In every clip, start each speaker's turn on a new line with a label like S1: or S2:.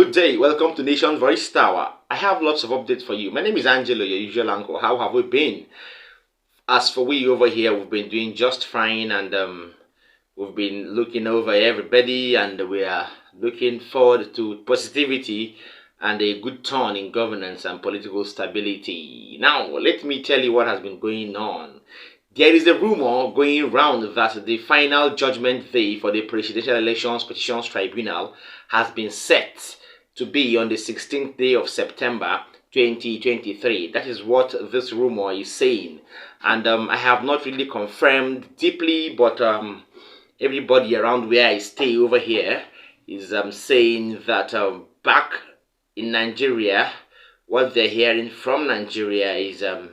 S1: Good day, welcome to Nation Voice Tower. I have lots of updates for you. My name is Angelo, your usual uncle. How have we been? As for we over here, we've been doing just fine, and we've been looking over everybody, and we are looking forward to positivity and a good turn in governance and political stability. Now, let me tell you what has been going on. There is a rumor going round that the final judgment day for the Presidential Elections Petitions Tribunal has been set to be on the 16th day of September 2023. That is what this rumor is saying. And I have not really confirmed deeply, but everybody around where I stay over here is saying that back in Nigeria, what they're hearing from Nigeria is that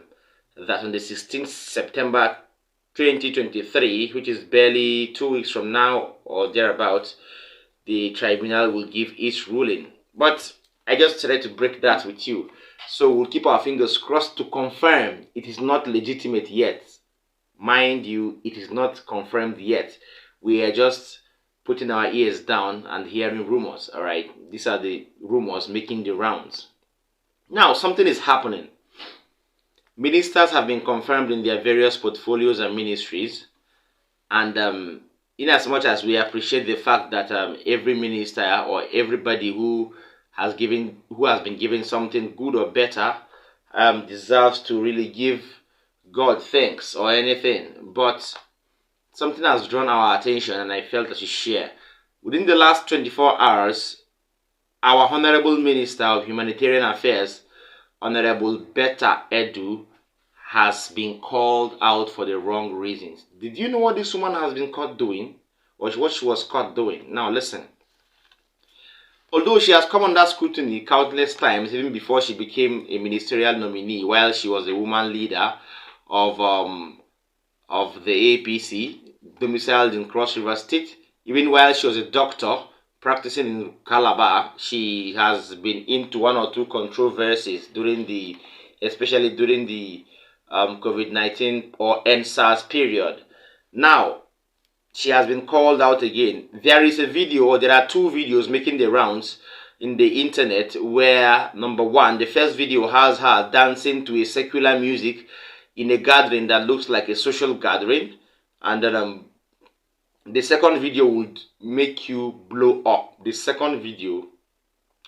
S1: on the 16th September 2023, which is barely 2 weeks from now or thereabouts, the tribunal will give its ruling. But I just tried to break that with you. So we'll keep our fingers crossed to confirm it is not legitimate yet. Mind you, it is not confirmed yet. We are just putting our ears down and hearing rumors, all right? These are the rumors making the rounds. Now, something is happening. Ministers have been confirmed in their various portfolios and ministries, and in as much as we appreciate the fact that every minister or everybody who has been given something good or better deserves to really give God thanks or anything, but something has drawn our attention and I felt I should share. Within the last 24 hours, our Honorable Minister of Humanitarian Affairs, Honorable Betta Edu, has been called out for the wrong reasons. Did you know what this woman has been caught doing? Or what she was caught doing? Now listen. Although she has come under scrutiny countless times, even before she became a ministerial nominee, while she was a woman leader of the APC, domiciled in Cross River State, even while she was a doctor practicing in Calabar, she has been into one or two controversies especially during the COVID-19 or NSAS period. Now, she has been called out again. There is a video, or there are two videos making the rounds in the internet where, number one, the first video has her dancing to a secular music in a gathering that looks like a social gathering, and then the second video would make you blow up. The second video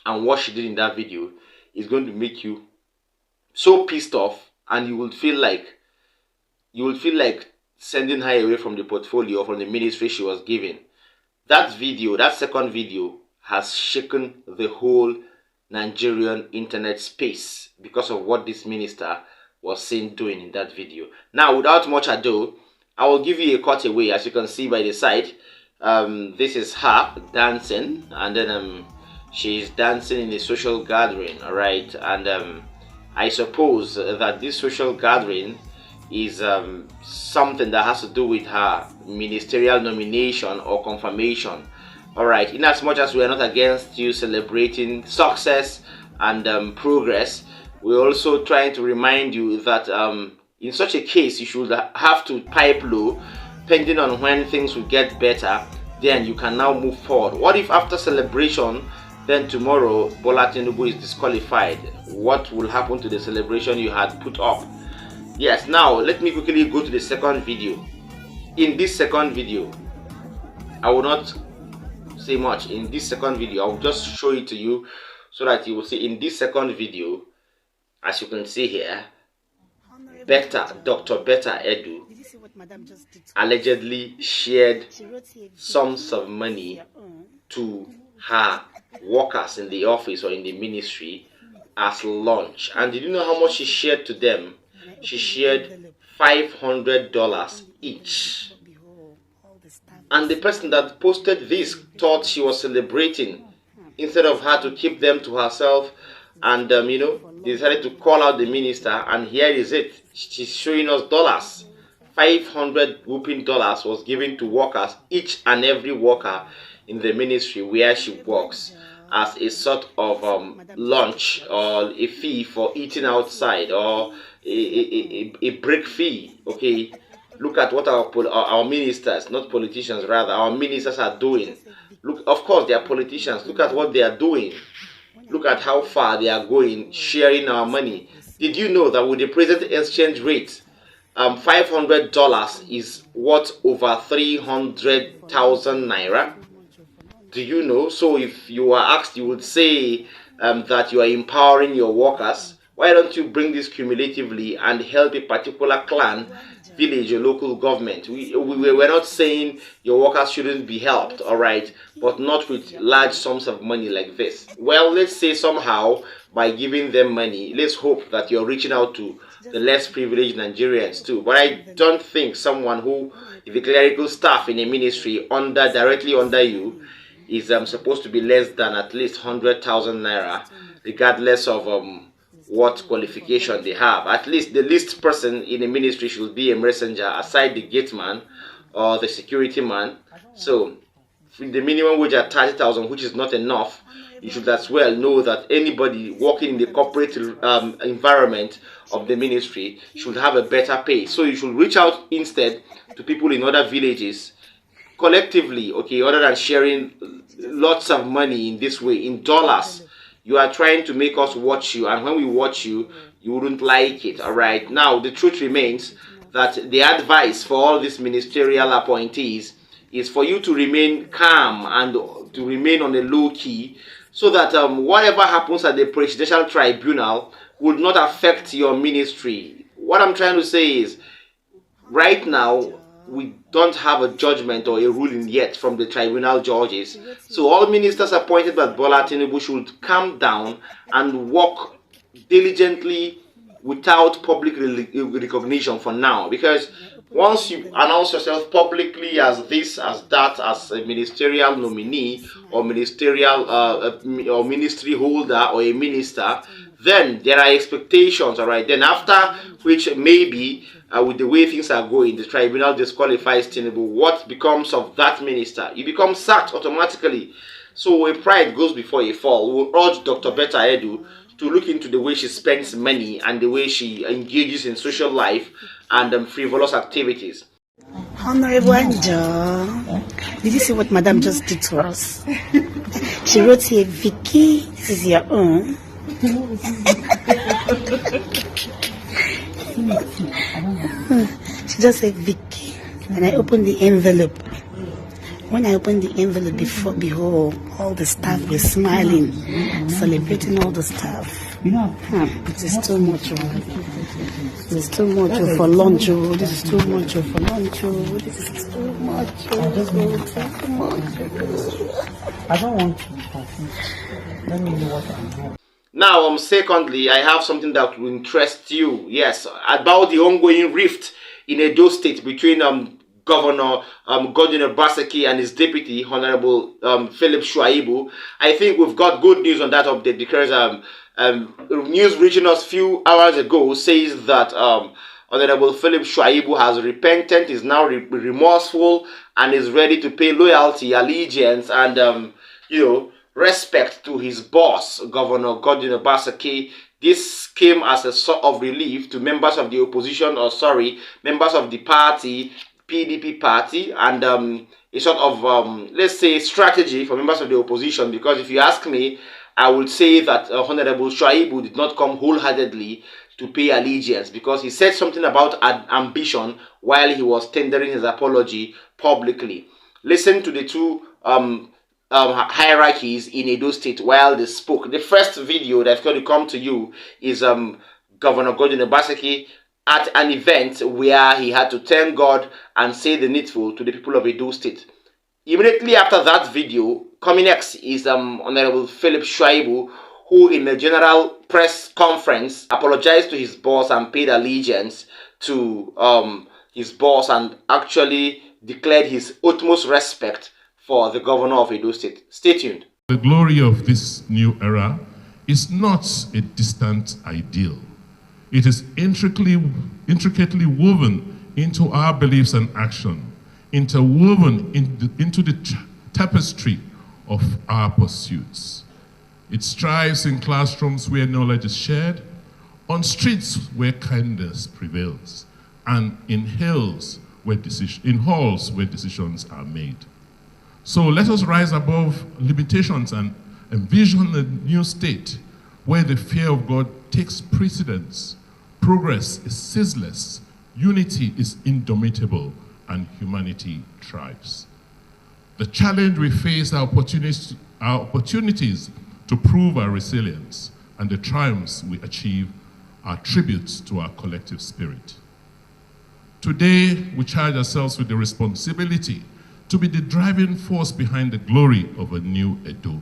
S1: and what she did in that video is going to make you so pissed off, and you will feel like sending her away from the portfolio or from the ministry she was given. That second video, has shaken the whole Nigerian internet space because of what this minister was seen doing in that video. Now, without much ado, I will give you a cutaway. As you can see by the side, this is her dancing, and then she's dancing in a social gathering, all right? And I suppose that this social gathering is something that has to do with her ministerial nomination or confirmation. All right, in as much as we are not against you celebrating success and progress, we're also trying to remind you that in such a case, you should have to pipe low, pending on when things will get better, then you can now move forward. What if after celebration, then tomorrow Betta Edu Tinibu is disqualified? What will happen to the celebration you had put up? Yes, now let me quickly go to the second video. In this second video, I will not say much. In this second video, I will just show it to you so that you will see. In this second video, as you can see here, Dr. Betta Edu allegedly shared sums of money to her workers in the office or in the ministry as lunch. And did you know how much she shared to them? She shared $500 each. And the person that posted this thought she was celebrating, instead of her to keep them to herself, and decided to call out the minister. And here is it. She's showing us dollars. 500 whooping dollars was given to workers, each and every worker in the ministry where she works, as a sort of lunch or a fee for eating outside, or a break fee. Okay, look at what our ministers, not politicians, rather our ministers are doing. Look, of course they are politicians. Look at what they are doing. Look at how far they are going, sharing our money. Did you know that with the present exchange rate, $500 is worth over 300,000 naira? Do you know? So if you are asked, you would say that you are empowering your workers. Why don't you bring this cumulatively and help a particular clan, village, or local government? We're not saying your workers shouldn't be helped, all right, but not with large sums of money like this. Well, let's say somehow by giving them money, let's hope that you're reaching out to the less privileged Nigerians too. But I don't think someone who is a clerical staff in a ministry directly under you is supposed to be less than at least 100,000 naira, regardless of what qualification they have. At least the least person in a ministry should be a messenger, aside the gate man or the security man. So the minimum wage at 30,000, which is not enough, you should as well know that anybody working in the corporate environment of the ministry should have a better pay. So you should reach out instead to people in other villages collectively, okay, other than sharing lots of money in this way, in dollars. You are trying to make us watch you, and when we watch you, you wouldn't like it, all right? Now, the truth remains that the advice for all these ministerial appointees is for you to remain calm and to remain on a low key, so that whatever happens at the presidential tribunal would not affect your ministry. What I'm trying to say is, right now, we don't have a judgment or a ruling yet from the tribunal judges. So all ministers appointed by Betta Edu Tinibu should calm down and work diligently without public recognition for now. Because once you announce yourself publicly as this, as that, as a ministerial nominee or ministerial or ministry holder or a minister, then there are expectations, all right? Then after which maybe with the way things are going, the tribunal disqualifies Tinubu. What becomes of that minister? You become sacked automatically. So a pride goes before a fall. We will urge Dr. Betta Edu to look into the way she spends money and the way she engages in social life and frivolous activities.
S2: Honorable Anjo, did you see what Madam just did to us? She wrote here, Vicky, this is your own. She just said Vicky, and I opened the envelope. When I opened the envelope, behold, all the staff were smiling, celebrating all the staff. It is too much. This is too much for lunch. This is too much for lunch. This is too much.
S3: I don't want to be confused. Let me know what I'm doing.
S1: Now, secondly, I have something that will interest you. Yes, about the ongoing rift in Edo State between Governor Godwin Obaseki and his deputy, Honorable Philip Shuaibu. I think we've got good news on that update because news reaching us a few hours ago says that Honorable Philip Shuaibu has repented, is now remorseful, and is ready to pay loyalty, allegiance, and respect to his boss, Governor Godwin Obaseki. This came as a sort of relief to members of the opposition, members of the party, PDP party, and a sort of, let's say, strategy for members of the opposition. Because if you ask me, I would say that Honorable Shuaibu did not come wholeheartedly to pay allegiance, because he said something about ambition while he was tendering his apology publicly. Listen to the two hierarchies in Edo State while they spoke. The first video that's going to come to you is Governor Godwin Obaseki at an event where he had to thank God and say the needful to the people of Edo State. Immediately after that video, coming next is Honorable Philip Shuaibu, who in a general press conference apologized to his boss and paid allegiance to his boss and actually declared his utmost respect for the governor of Edo State. Stay tuned.
S4: The glory of this new era is not a distant ideal. It is intricately woven into our beliefs and action, interwoven into the tapestry of our pursuits. It strives in classrooms where knowledge is shared, on streets where kindness prevails, and in halls where decisions are made. So let us rise above limitations and envision a new state where the fear of God takes precedence, progress is ceaseless, unity is indomitable, and humanity thrives. The challenge we face are opportunities to prove our resilience, and the triumphs we achieve are tributes to our collective spirit. Today, we charge ourselves with the responsibility to be the driving force behind the glory of a new Edo.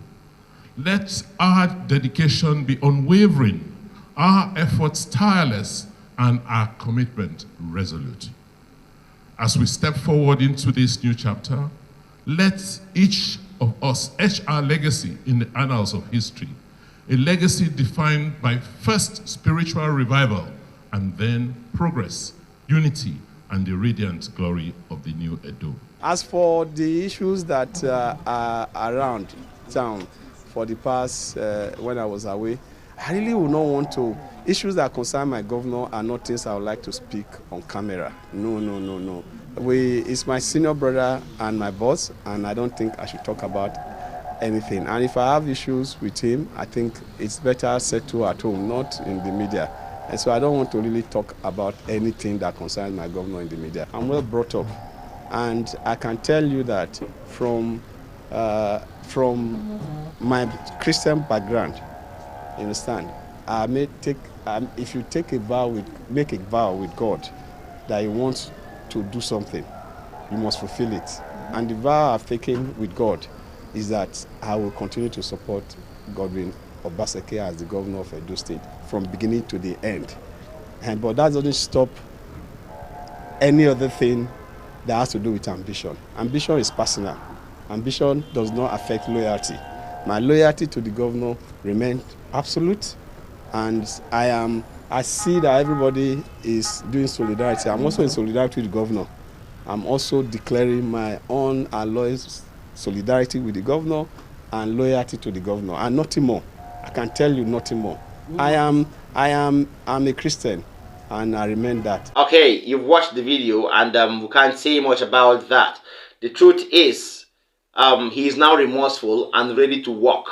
S4: Let our dedication be unwavering, our efforts tireless, and our commitment resolute. As we step forward into this new chapter, let each of us etch our legacy in the annals of history, a legacy defined by first spiritual revival and then progress, unity, and the radiant glory of the new Edo.
S5: As for the issues that are around town for the past, when I was away, I really would not want to. Issues that concern my governor are not things I would like to speak on camera. No. It's my senior brother and my boss, and I don't think I should talk about anything. And if I have issues with him, I think it's better settled at home, not in the media. And so I don't want to really talk about anything that concerns my governor in the media. I'm well brought up, and I can tell you that from my Christian background, you understand, I may take, if you make a vow with God that you want to do something, you must fulfill it. And the vow I've taken with God is that I will continue to support Godwin Obaseki as the governor of Edo State from beginning to the end. But that doesn't stop any other thing that has to do with ambition. Ambition is personal. Ambition does not affect loyalty. My loyalty to the governor remains absolute, and I see that everybody is doing solidarity. I'm also in solidarity with the governor. I'm also declaring my own alloyed solidarity with the governor and loyalty to the governor, and nothing more. I can tell you nothing more. I'm a Christian, and I remain that.
S1: Okay, you've watched the video, and we can't say much about that. The truth is, he is now remorseful and ready to walk.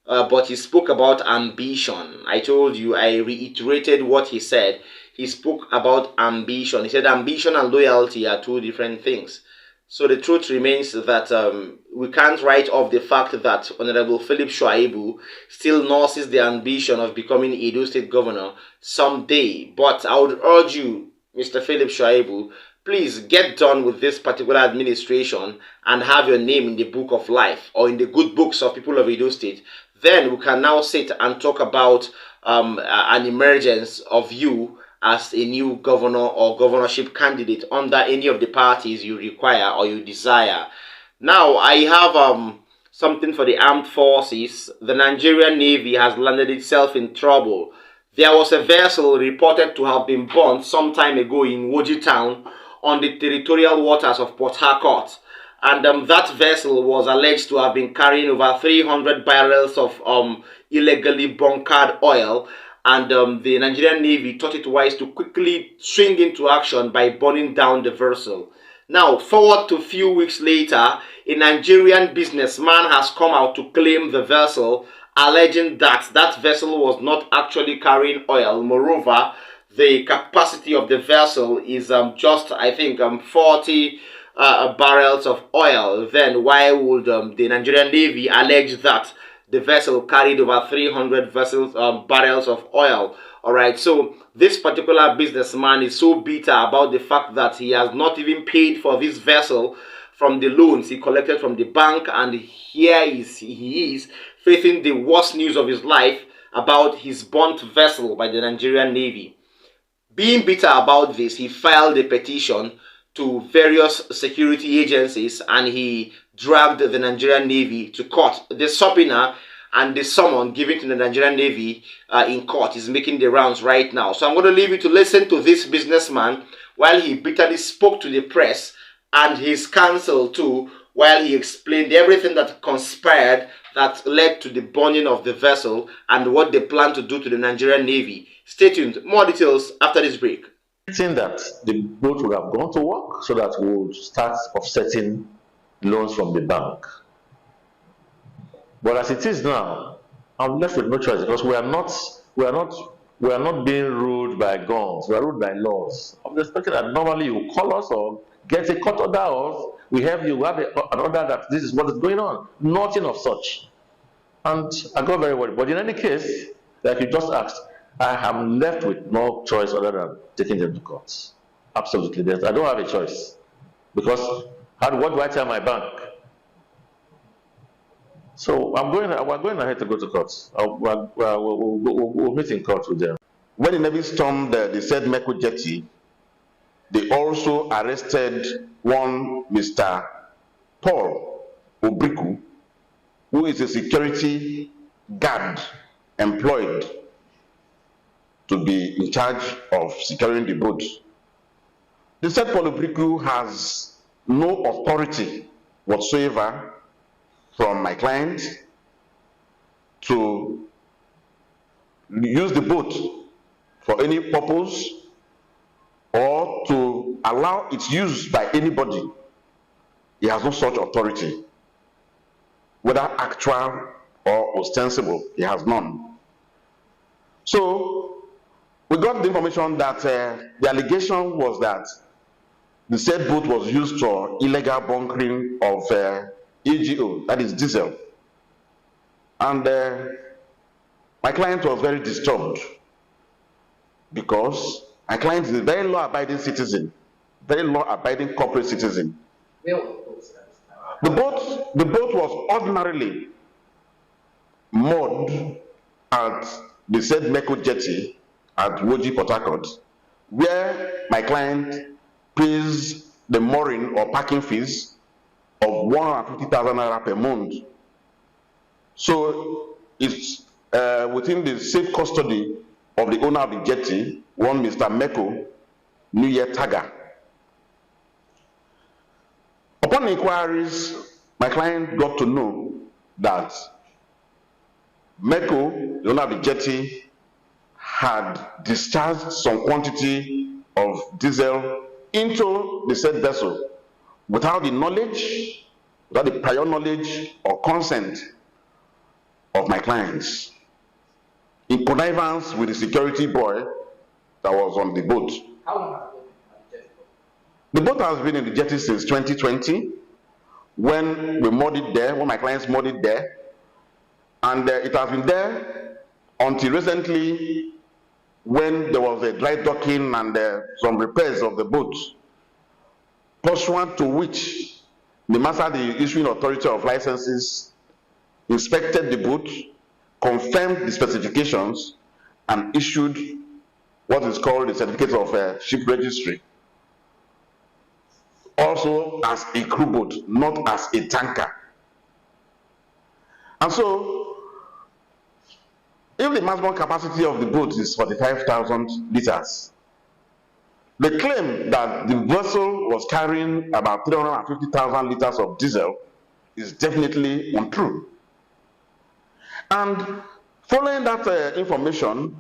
S1: But he spoke about ambition. I told you, I reiterated what he said. He spoke about ambition. He said ambition and loyalty are two different things. So the truth remains that we can't write off the fact that Honorable Philip Shuaibu still nurses the ambition of becoming Edo State Governor someday. But I would urge you, Mr. Philip Shuaibu, please get done with this particular administration and have your name in the book of life or in the good books of people of Edo State. Then we can now sit and talk about an emergence of you as a new governor or governorship candidate under any of the parties you require or you desire. Now, I have something for the armed forces. The Nigerian Navy has landed itself in trouble. There was a vessel reported to have been burnt some time ago in Woji Town on the territorial waters of Port Harcourt. And that vessel was alleged to have been carrying over 300 barrels of illegally bunkered oil. And the Nigerian Navy thought it wise to quickly swing into action by burning down the vessel. Now, forward to a few weeks later, a Nigerian businessman has come out to claim the vessel, alleging that that vessel was not actually carrying oil. Moreover, the capacity of the vessel is just, I think, 40 barrels of oil. Then why would the Nigerian Navy allege that the vessel carried over 300 barrels of oil? All right, so this particular businessman is so bitter about the fact that he has not even paid for this vessel from the loans he collected from the bank, and here he is facing the worst news of his life about his burnt vessel by the Nigerian Navy. Being bitter about this, he filed a petition to various security agencies, and he dragged the Nigerian Navy to court. The subpoena and the summon given to the Nigerian Navy in court is making the rounds right now. So I'm going to leave you to listen to this businessman while he bitterly spoke to the press and his counsel too, while he explained everything that conspired that led to the burning of the vessel and what they plan to do to the Nigerian Navy. Stay tuned. More details after this break.
S6: Saying that the boat would have gone to work so that we would start offsetting loans from the bank. But as it is now, I'm left with no choice because we are not being ruled by guns. We are ruled by laws. I'm expecting that normally you call us or get a court order, or we have an order that this is what is going on. Nothing of such. And I got very worried. But in any case, like you just asked, I am left with no choice other than taking them to court. Absolutely. I don't have a choice. Because what do I tell my bank? So we're going ahead to go to court. We'll meet in court with them.
S1: When the Navy stormed the said Meko jetty, they also arrested one Mr. Paul Obriku, who is a security guard employed to be in charge of securing the boat. The said Paul Obriku has no authority whatsoever from my client to use the boat for any purpose or to allow its use by anybody. He has no such authority, whether actual or ostensible. He has none. So we got the information that the allegation was that the said boat was used for illegal bunkering of EGO, that is diesel. And my client was very disturbed because my client is a very law-abiding citizen, very law-abiding corporate citizen. The boat was ordinarily moored at the said Meko jetty at Woji, Port Harcourt, where my client pays the mooring or parking fees of 150,000 naira per month. So it's within the safe custody of the owner of the jetty, one Mr. Meko New Year Tagger. Upon inquiries, my client got to know that Meko, the owner of the jetty, had discharged some quantity of diesel into the said vessel without the knowledge, without the prior knowledge or consent of my clients, in connivance with the security boy that was on the boat.
S7: How long has it
S1: The
S7: been
S1: boat has been in the jetty since 2020, when we moored it there, when my clients moored it there, and it has been there until recently, when there was a dry docking and some repairs of the boat, pursuant to which the master, the issuing authority of licenses, inspected the boat, confirmed the specifications, and issued what is called the certificate of ship registry. Also as a crew boat, not as a tanker. And so, if the maximum capacity of the boat is 45,000 liters, the claim that the vessel was carrying about 350,000 liters of diesel is definitely untrue. And following that information,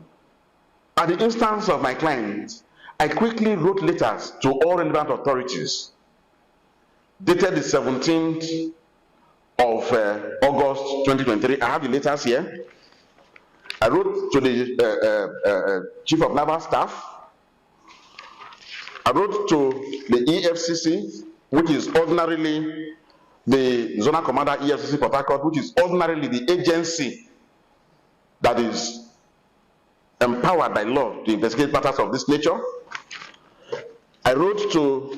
S1: at the instance of my client, I quickly wrote letters to all relevant authorities, dated the 17th of August 2023. I have the letters here. I wrote to the Chief of Naval Staff. I wrote to the EFCC, which is ordinarily the Zonal Commander EFCC Port Harcourt, which is ordinarily the agency that is empowered by law to investigate matters of this nature. I wrote to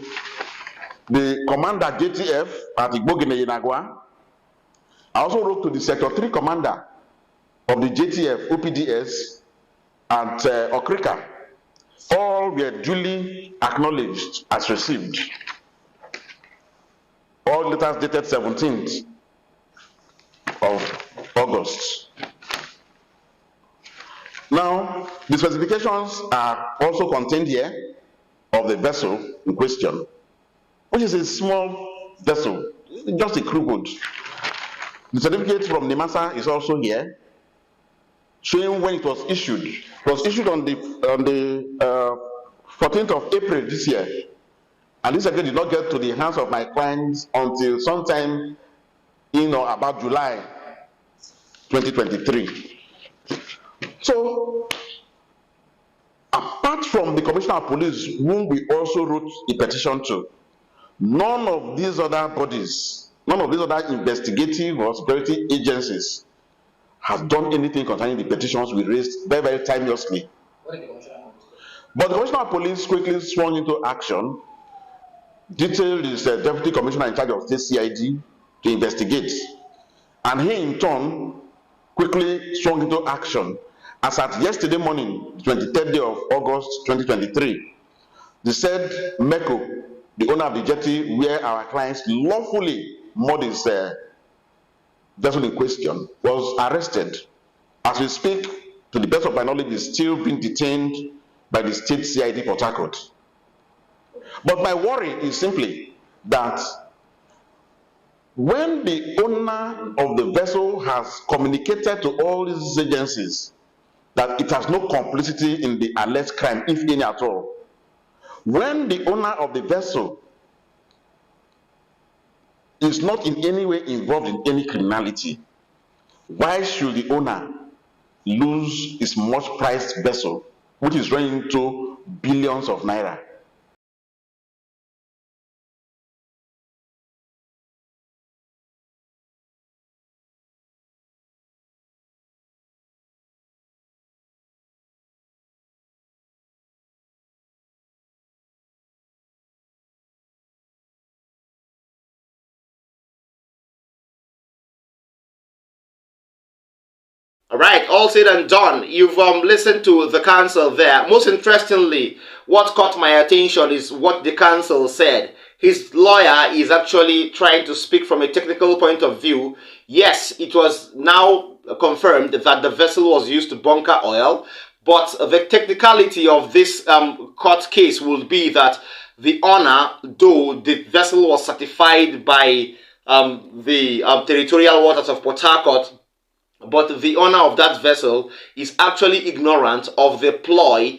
S1: the Commander JTF at Igbogene Yenagwa. I also wrote to the Sector 3 Commander of the JTF OPDS at Okrika. All were duly acknowledged as received. All letters dated 17th of August. Now, the specifications are also contained here of the vessel in question, which is a small vessel, just a crew boat. The certificate from NIMASA is also here, showing when it was issued. It was issued on the 14th of April this year. And this certificate did not get to the hands of my clients until sometime about July
S6: 2023. So, apart from the Commissioner of Police, whom we also wrote a petition to, none of these other bodies, none of these other investigative or security agencies have done anything concerning the petitions we raised very, very timelessly.
S7: What did the Commissioner of Police do?
S6: But the Commissioner of Police quickly swung into action, detailed his Deputy Commissioner in charge of State CID to investigate. And he, in turn, quickly swung into action. As at yesterday morning, 23rd day of August 2023, the said MECO, the owner of the jetty where our clients lawfully moored his vessel in question, was arrested. As we speak, to the best of my knowledge, is still being detained by the State CID Port Harcourt. But my worry is simply that when the owner of the vessel has communicated to all these agencies that it has no complicity in the alleged crime, if any at all, when the owner of the vessel is not in any way involved in any criminality, why should the owner lose his much prized vessel, which is running into billions of naira?
S1: All right, all said and done. You've listened to the counsel there. Most interestingly, what caught my attention is what the counsel said. His lawyer is actually trying to speak from a technical point of view. Yes, it was now confirmed that the vessel was used to bunker oil, but the technicality of this court case will be that the owner, though the vessel was certified by the territorial waters of Port Harcourt, but the owner of that vessel is actually ignorant of the ploy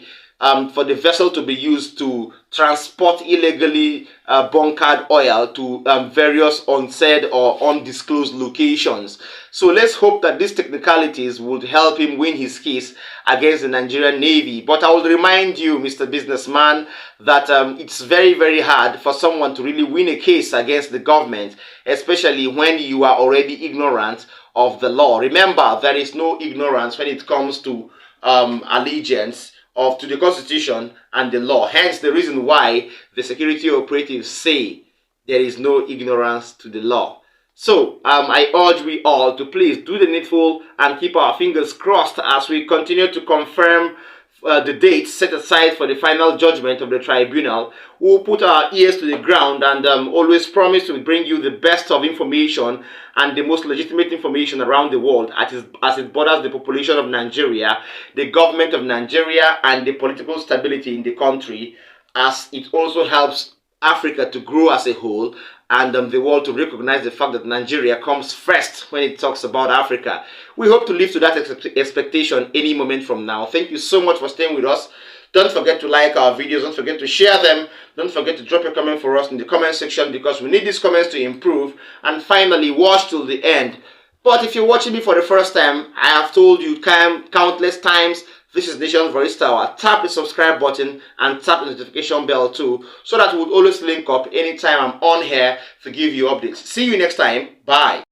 S1: for the vessel to be used to transport illegally bunkered oil to various unsaid or undisclosed locations. So let's hope that these technicalities would help him win his case against the Nigerian Navy. But I will remind you, Mr. Businessman, that it's very, very hard for someone to really win a case against the government, especially when you are already ignorant of the law. Remember, there is no ignorance when it comes to allegiance to the Constitution and the law. Hence the reason why the security operatives say there is no ignorance to the law. So I urge we all to please do the needful and keep our fingers crossed as we continue to confirm the date set aside for the final judgment of the tribunal. We'll put our ears to the ground and always promise to bring you the best of information and the most legitimate information around the world as it borders the population of Nigeria, the government of Nigeria, and the political stability in the country, as it also helps Africa to grow as a whole and the world to recognize the fact that Nigeria comes first when it talks about Africa. We hope to live to that expectation any moment from now. Thank you so much for staying with us. Don't forget to like our videos. Don't forget to share them. Don't forget to drop your comment for us in the comment section, because we need these comments to improve. And finally, watch till the end. But if you're watching me for the first time, I have told you countless times, this is Nation's Voice Tower. Tap the subscribe button and tap the notification bell too, so that we'll always link up anytime I'm on here to give you updates. See you next time. Bye.